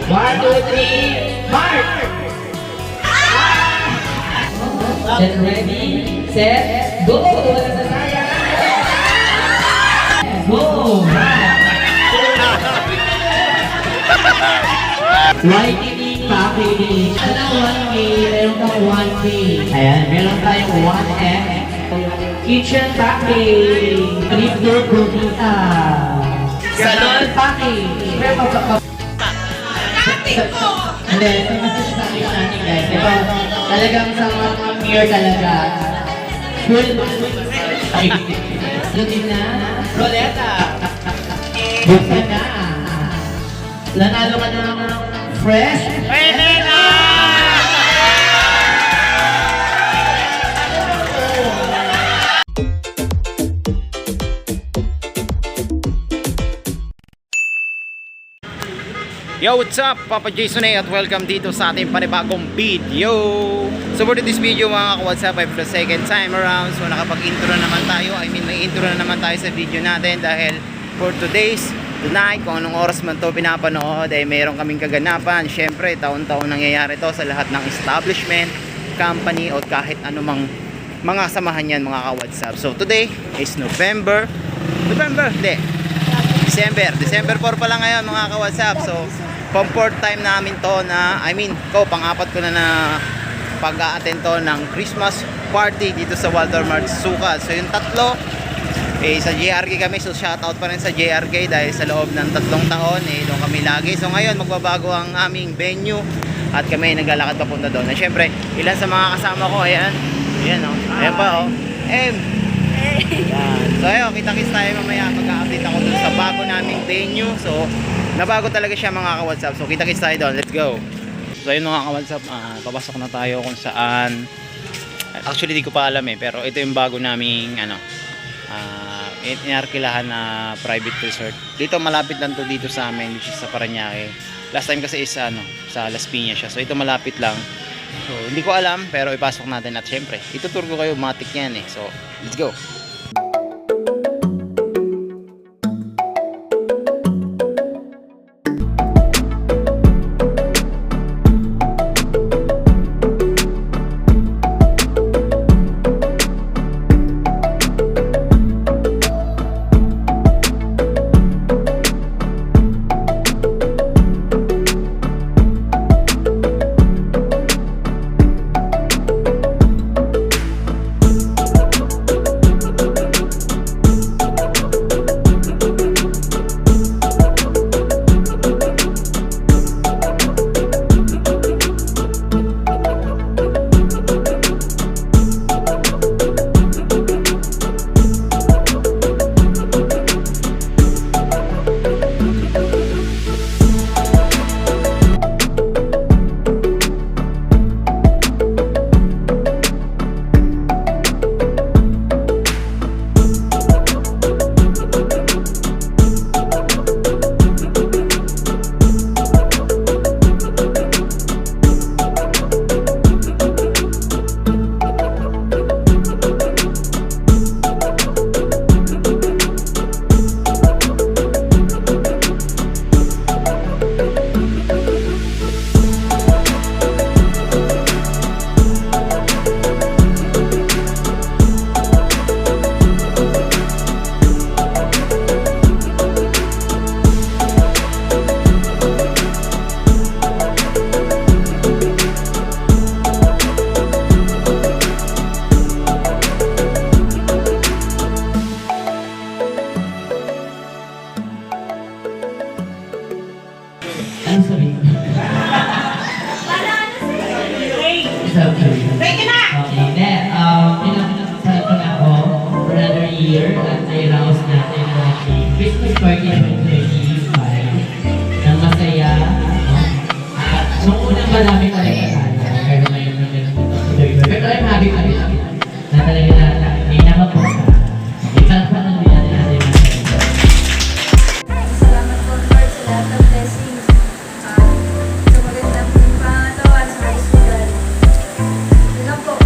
1, 2, 3, mark! Get ready, set, go! Wala sa sayang! Go! YTD package. Alam 1K, meron kang 1K. Ayan, meron tayong 1F. Kitchen package. Tripler Gordita. Salon package. And then, ito masasabi ko natin guys. Ito, talagang sa mga pure talaga. Full. Lutin na. Roleta. Buksan na. Nanalo ka ng fresh. Pwede na! Yo, what's up? Papa Jason A at welcome dito sa ating panibagong video. So for this video mga ka-WhatsApp ay for the second time around. So nakapag-intro na naman tayo. May intro na naman tayo sa video natin dahil for tonight, kung anong oras man to pinapanood ay mayroon kaming kaganapan. Syempre, taon-taon nangyayari to sa lahat ng establishment, company o kahit anumang mga samahan yan mga ka-WhatsApp. So today is December 4 pa lang ngayon mga ka-WhatsApp. So comfort time namin to na pang-apat ko na pag-a-attend to ng Christmas party dito sa Walter Mart Sukat. So yung tatlo sa JRK kami, so shoutout pa rin sa JRK dahil sa loob ng 3 taon doon kami lagi. So ngayon magbabago ang aming venue at kami naglalakad papunta doon. At syempre ilan sa mga kasama ko, ayan pa yan. So ayun, kita-kits tayo mamaya pagka-update ako dun sa bago naming venue. So nabago talaga siya mga ka-WhatsApp. So kita-kits tayo doon, let's go. So ayun mga ka-WhatsApp, papasok na tayo kung saan. Actually di ko pa alam pero ito yung bago naming inarkilahan na private resort. Dito malapit lang to dito sa amin, which is sa Parañaque. Last time kasi is sa Las Piñas siya. So ito malapit lang. So hindi ko alam pero ipasok natin at syempre itutur ko kayo matik yan So let's go. Ready na! Okay, then, pinapasal ko na ako for another year at na-rouse natin ang Christmas party 2025 ng masaya. At nung unang marami ko rin kasala, pero ngayon na meron ito tuloy-tuloy. Pero I'm happy na talaga na may nakapunta. Okay, pala din natin natin masaya. Salamat po Lord sa lahat ng blessings. Sa magandang pangatawan sa high school. Yun lang po.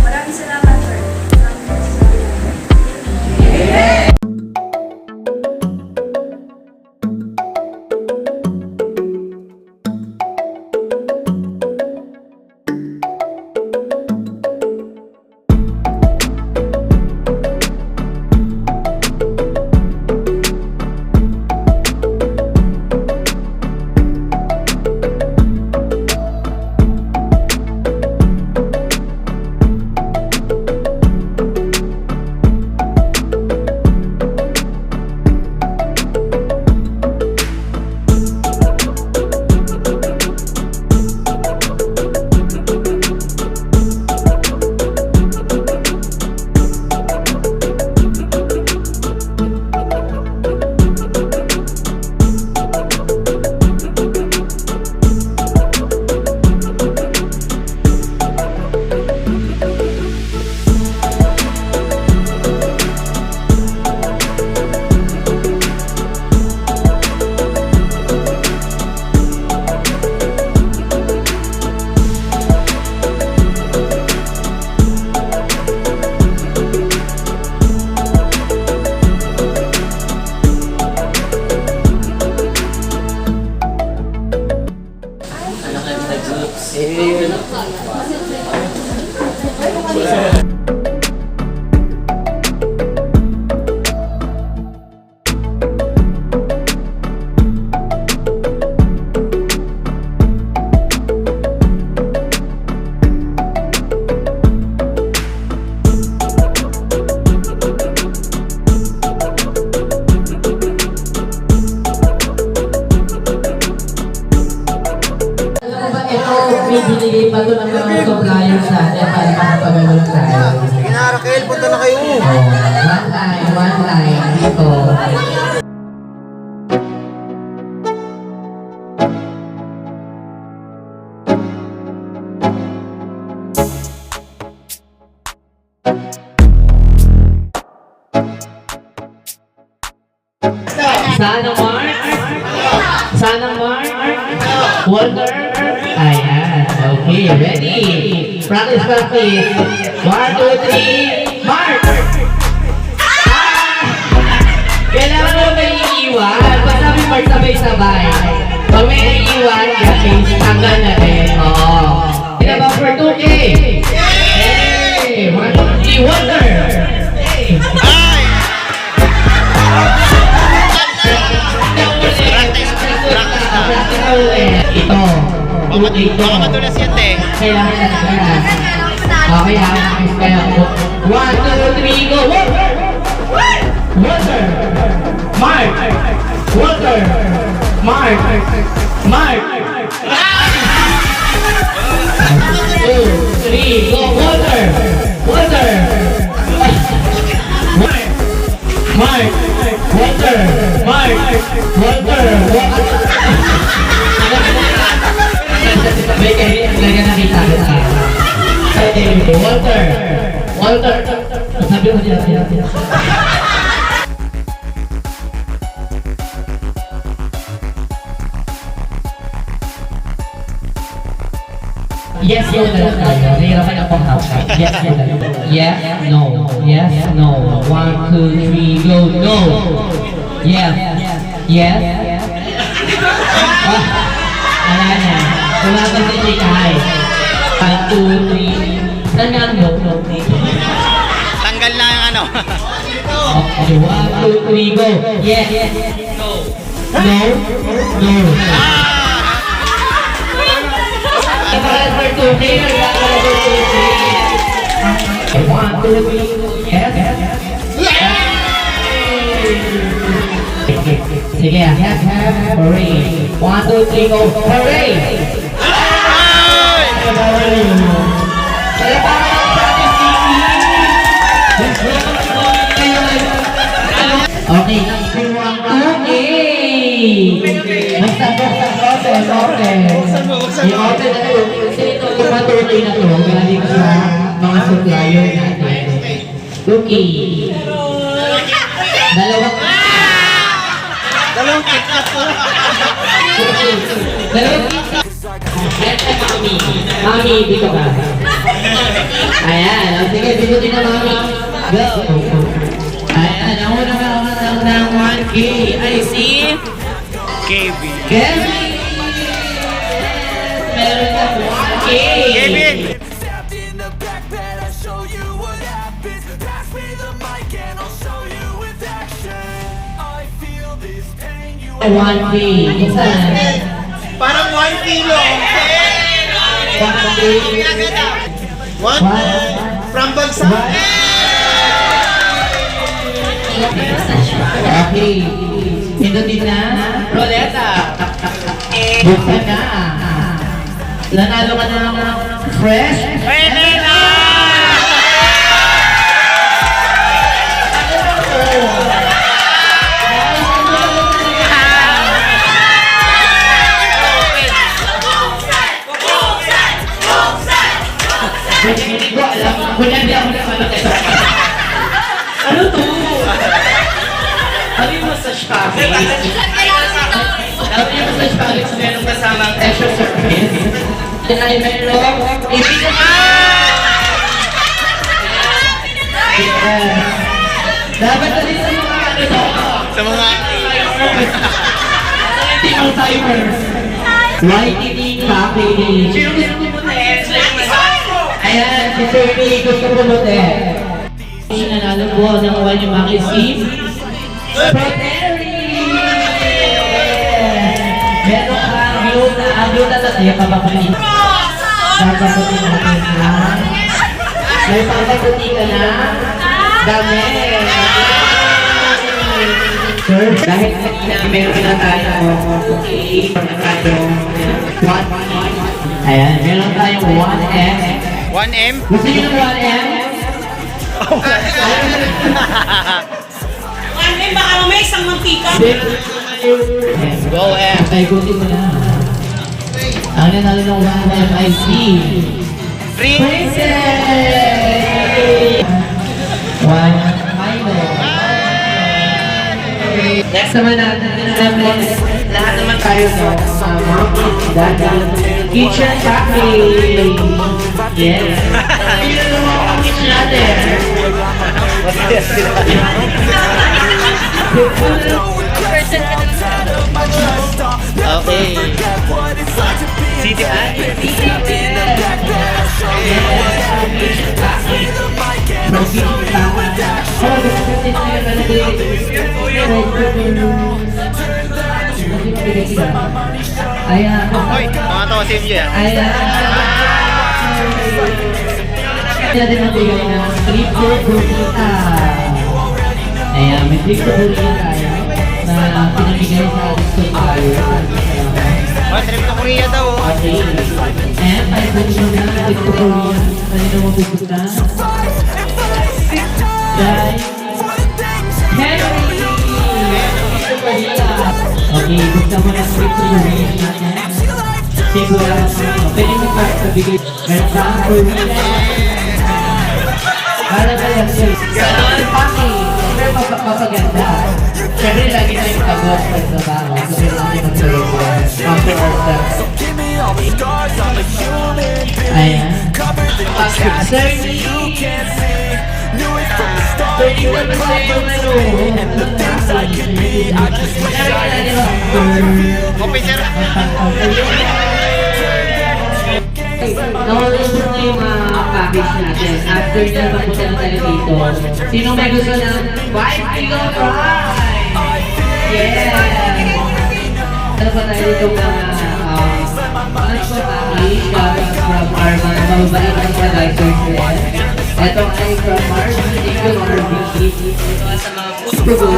natin para makapagano tayo. Sige na, Raquel, punta na kayo. One line dito. Sana Mark? Sana Mark? Walter? Ayan. Okay, ready? Practice, practice. 1, 2, 3, Mark! Kailangan mo may iiwan. Pag sabi Mark, sabay-sabay. Pag may iiwan, guys, tanggal na rin. Oo. Ina ba for 2K? Yay! 1, 2, 3, Walter! Ay! Ito. Baka madulas yan, te. Kailangan na kaya. Okay, nakakis kaya. 1, 2, 3, go! Walter! Mark! Walter! Mark! Mark! 2, 3, go! Walter! Walter! Mark! Mark! Walter! Mark! Walter! May kaya talaga nakita kita. Walter! Walter! Sabi mo dyan. Yes, no na lang tayo. Nahirapan ako ang house. Yes, no na lang. Yes, no. Yes, no. 1, 2, 3, go, no. Yes. Yes. Ala na. Tumatang si Chikay. 1, 2, 3. Saan nga ang no? Tanggal na yung ano. Okay, 1, 2, 3, go. Yes. No. No. No. For 2K, 1, 2, 3, yes. Sige, yes, hooray. 1, 2, 3, go, hooray! Okay, buksan open. Yung open na ito, kasi ito yung patuloy na ito, galing sa mga supplier natin. Cookie. Dalawang KitKat po. Dalawang KitKat. Mami. Mami, dito ka. Ayan. Sige, dito din na mami. Go. Ayan. Ang unang nakakatang ng 1K ay si KB. Kevin. Meron ka 1K. Kevin! Stepped in the back bed, I'll show you what happens. Pass me the mic and I'll show you with action. I feel this pain, you 1K. Isa na. Parang 1 kilo. 1K. 1 from Bagsak. Okay. Pindutin na. Roleta. Buksan na. Nanalo ka na ng fresh. Pwede na! Hindi ko alam. Kunyari ako na malaki. Ano to? Ano yung massage package? Ano yung massage package na meron kasamang extra service? Yan ay meron ibigay. Dapat na din sa mga ano to. Sa mga... Hindi ang timers. YTD package. Sino gusto mo na ayan, si Sir gusto ko mo nanalo po ng one yung mga si Strawberry! Meron kang view na tayo papapalit. Papaputi natin na. May papaputi ka na. Dami! Sir, dahil kanina meron na tayo okay, pagkakado 1. Ayan, meron tayong 1X 1M? Gusto niyo ng 1M? Ano baka mamaya isang mantika. Go, M. Paikutin mo na. Ang nanalo ng 1M ay si Free. Princess! One Milo. Next naman natin, lahat naman tayo no, mga kids dahil kitchen package. Yes. Pila naman mga kids natin. Okay. Ayan. Hoy, mga to si MJ. Ayan. Kaya din nagbigay ng trip to Burita. Ayan, may trip to Burita tayo na pinamigay sa ating tayo. Oh, trip to Korea daw. Oh. Okay. And ay bunso na trip to Korea. Kanina mapupunta? Dahil Henry! Okay, gusto mo ng trip to Korea natin. Siguro, pwede mo pa sabigay. Meron sa ang Korea. Para ba yan sir? Ano ang paki? Siyempre mapaganda. Siyempre lagi na yung tagot sa trabaho. So yun lang yung mag-surrender. After ourselves. Ayan. Sir Lee! Pwede mo ba sa yung ano? Officer. Nakulit na yung package natin. After na mapunta na tayo dito. Sino may gusto ng 5 kilo fries? Yeah! Ano pa tayo dito mga lunch pa package galing from our mga mababait na providers rin. Ito ay from Marvin. Thank you Marvin. Ito sa mga food to go.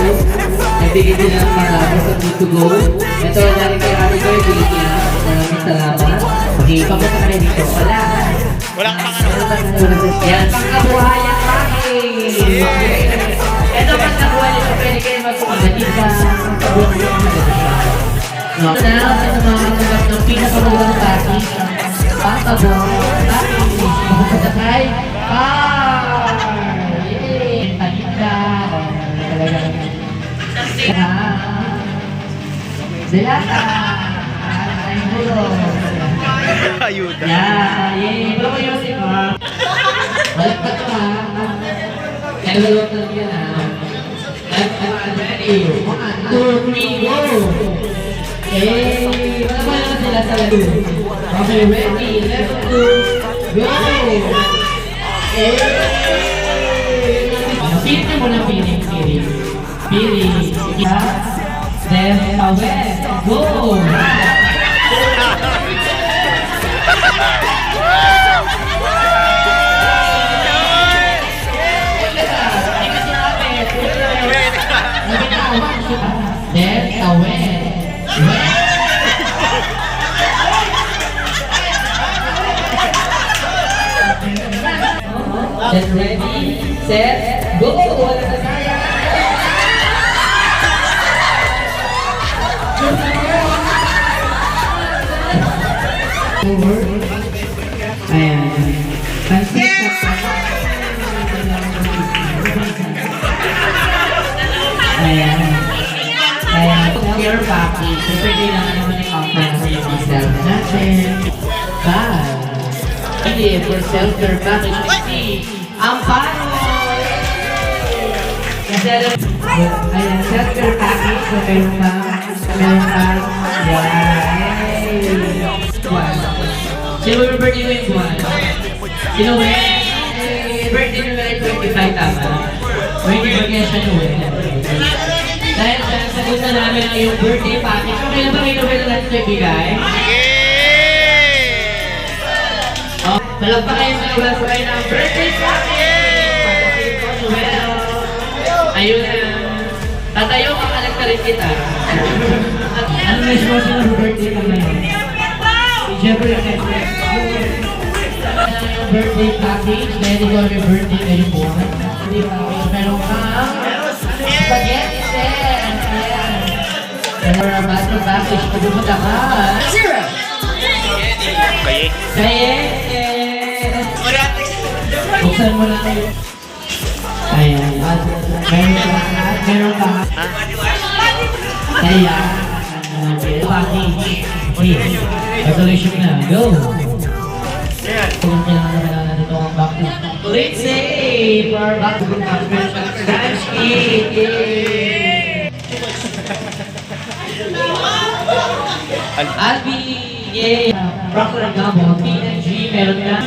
Nabigay din ng marami sa food to go. Ito galing kay Harry Birthday. Maraming salamat. Okay, papunta ka rin dito. Wala. Walang pang ano. Yan, pangkabuhayan package. Ito pangkabuhayan ito. Pwede kayo magpapagalit ka. No. Ito na, ito mga katanggap ng pinakamagandang package. Pangkabuhayan package. Papunta kay Par! Yay! Palit ka. Talagang. Delata. Ay, hulo. Ayuda. Yeah, yay! Pero kayo si Pa. Balik pa ito ha. Hello, lang yan ha. Ready? 1, 2, 3, go! Yay! Wala ba naman sila sa lalo? Okay, ready? Let's go! Go! Yay! Piling mo na piling. Piling. Then, away. Go! Then, away. Then, ready, set, go! Wala na tayo. Ayan. Ayan. Ayan. Care package. Siyempre, kailangan naman i-offer sa mga self natin. Bye. Hindi, for self-care package. Hindi. Amparo! Ayan, self-care package. So, meron pa. Yay! One. Sino yung birthday mo yung buwan? Sino ba? Birthday mo na 25 tama. May birthday siya nung dahil sagot na namin ang iyong birthday package. Okay na ba kayo na natin ito ibigay? Oh, malagpa kayo sa labas kayo ng birthday package! Ayun na. Tatayo, makalag ka rin kita. Ano na siya sa birthday ka ngayon? Siyempre, ng birthday package. Ready ko yung birthday ngayon po. Hindi ba? Meron ka. Spaghetti set. Ayan. Meron ang birthday package. Pagpupunta ka. Kaya. Buksan mo lang yun. Ayan. Meron ka. Kaya. Package. Okay. Resolution na. Go. Kung kailangan na dito ang back to let's say for our back to dance kit. Albi, yay! Procter & Gamble, P&G, meron ka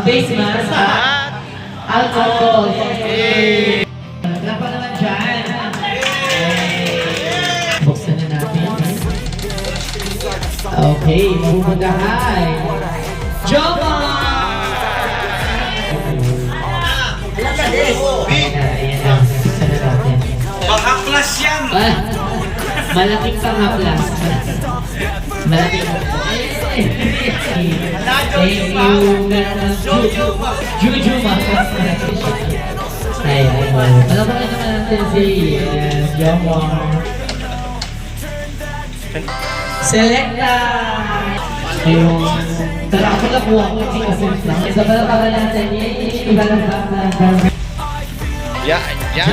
face mask at alcohol. Yay! Wala pa naman dyan. Buksan na natin. Okay, mabumundahay. Joma! Alam ka din! Ayan na, buksan na natin. Makaklas yan! Malaking pang-haplas. Malaking Thank you. Jujuma. Ayan. Alam mo naman natin si Jomar. Selecta! Yung tara ako na kuha ko si Kasim lang. Isa pala para natin iba lang sa Yeah, yeah.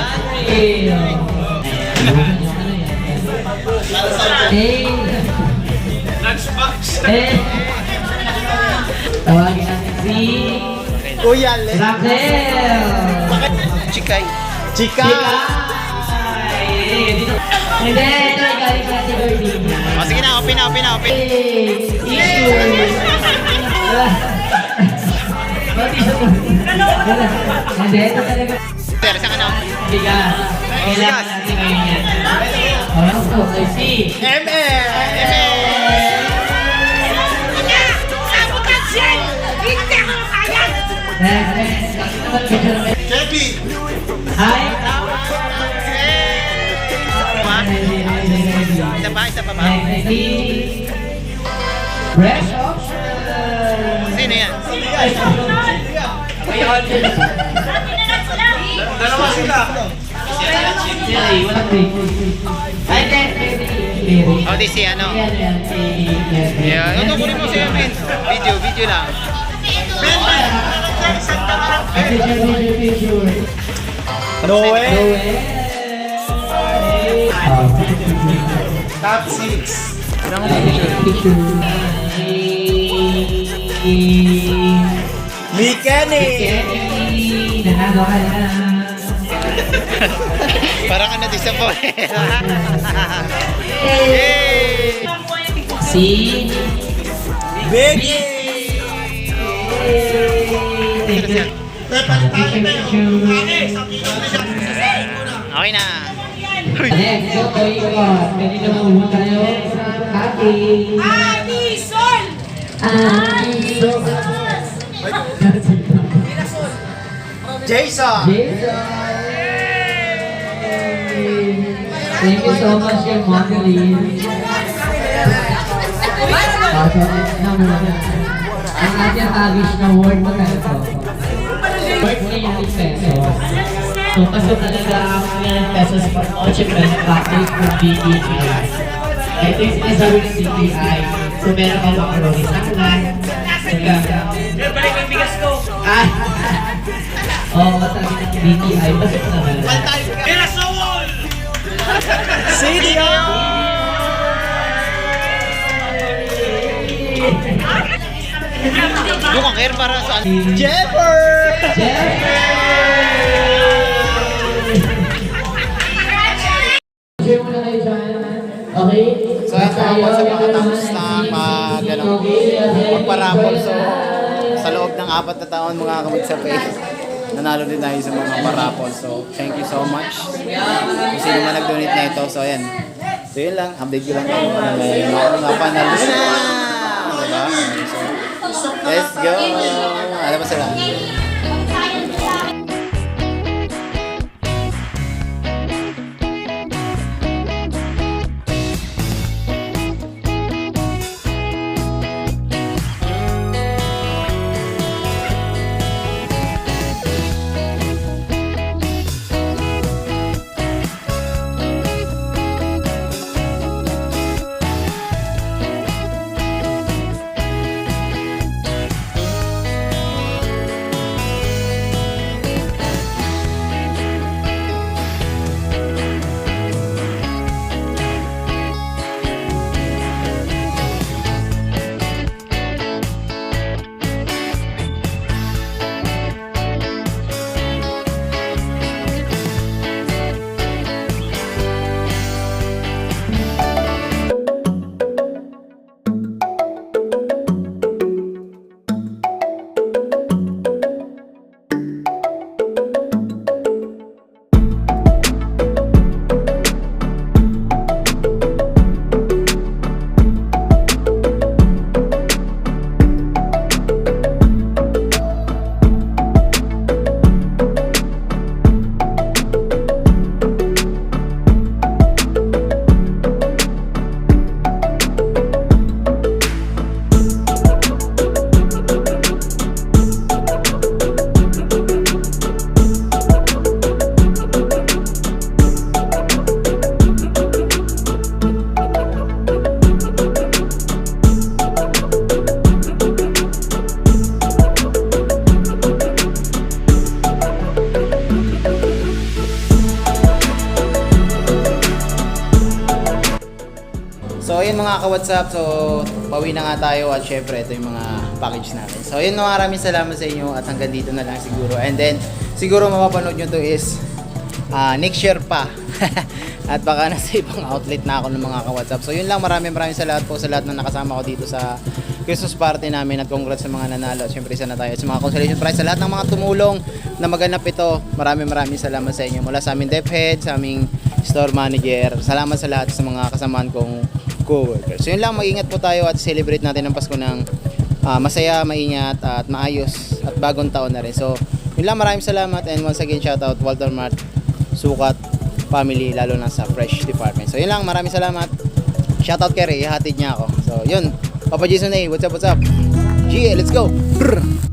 Tawagin natin si Kuya Raquel. Chikay. Chika! Hindi, ito ay galing sa birthday niya. O sige na, open. Issue! Bakit siya po? Hindi, ito talaga. Sir, saan ka na? Bigas. Kailangan natin ngayon yan. Parang po, I see. Kevin! Hi! Isa pa ba? Fresh option! Sino yan? Dalawa sila. O, di si ano? Yeah, ano kunin mo si Emin? Video lang. Noel! Top 6. Mikeni! Nanalo ka na. Parang ka na-disappoint. Yay! Si Biggie! Thank you. Okay na. Next, so ikot. Pwede na muna tayo sa ating Anisol! Jason! Thank you so much, your Madeline. Ang ating package na word mo talaga. Worth 80 pesos. So, kasi talaga ang 100 pesos for 8 pesos package for BDI. Ito yung sinasabi ng BDI. So, meron ka macaroni salad. Balik yung bigas ko. Oo, masabi ng BDI. Pasok naman. Mirasol! Sidio! Bukang air para sa Jeffer! Share mo na kayo dyan. Okay? So, ito ako sa mga tapos na magparapol. So, sa loob ng 4 na taon mga kamagsapay, nanalo din tayo sa mga parapol. So, thank you so much. Kung sino man nag-donate na ito. So, ayan. So, yun lang. Update ko lang kayo. Napanalo na! Diba? So, let's go! Alam mo sila. ayun mga ka-WhatsApp, so pauwi na nga tayo at syempre ito yung mga package natin. So ayun, maraming salamat sa inyo at hanggang dito na lang siguro. And then siguro mapapanood nyo to is next year pa. At baka nasa ibang outlet na ako ng mga ka-WhatsApp. So yun lang, maraming salamat po sa lahat ng nakasama ko dito sa Christmas party namin at congrats sa mga nanalo. At syempre isa na tayo sa mga consolation prize, sa lahat ng mga tumulong na maganap ito. Maraming salamat sa inyo. Mula sa aming DepEd, sa aming store manager. Salamat sa lahat sa mga kasamaan kong co-workers. So yun lang, mag-ingat po tayo at celebrate natin ang Pasko ng masaya, maingat at maayos at bagong taon na rin. So yun lang, maraming salamat and once again shout out Walter Mart Sukat family, lalo na sa Fresh Department. So yun lang, maraming salamat. Shout out Kerry, ihatid niya ako. So yun, Papa Jason A, what's up? G, let's go! Brr.